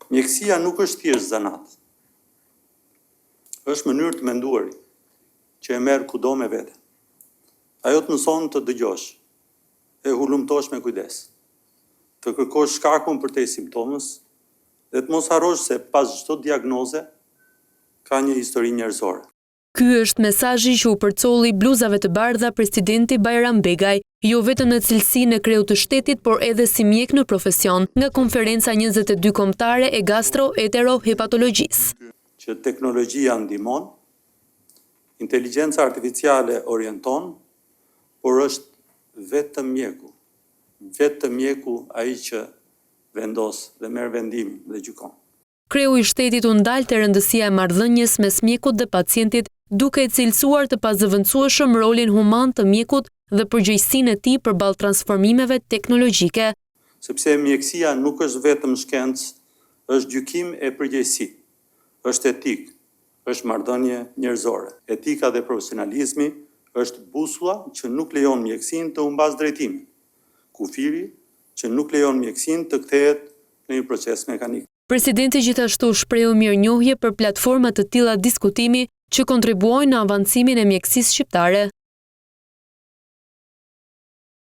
Mjekësia nuk është thjesht zanat. Është mënyrë të menduari që e merr kudo me vete. Ajo të mëson të dëgjosh, e hulumtosh me kujdes, të kërkosh shkakun përtej simptomës dhe të mos harrosh se pas çdo diagnoze ka një histori njerëzore. Ky është mesazhi që u përcolli bluzave të bardha presidenti Bajram Begaj, jo vetëm në cilësinë e kreut të shtetit, por edhe si mjek në profesion, nga konferenca 22 kombëtare e gastroenterohepatologjisë. Që teknologjia ndihmon, inteligjenca artificiale orienton, por është vetëm mjeku ai që vendos dhe merr vendimin dhe gjykon. Kreu i shtetit u ndal te rëndësia e marrëdhënies mes mjekut dhe pacientit, duke e cilësuar të pazëvendësueshëm rolin human të mjekut dhe përgjegjësinë e tij përballë transformimeve teknologjike. Sepse mjekësia nuk është vetëm shkencë, është gjykim e përgjegjësi, është etik, është marrëdhënie njerëzore. Etika dhe profesionalizmi është busulla që nuk lejon mjekësinë të humbas drejtimin, kufiri që nuk lejon mjekësinë të kthehet në një proces mekanik. Presidenti gjithashtu shprehu mirënjohje për platforma të tilla diskutimi që kontribuojnë në avancimin e mjekësisë shqiptare.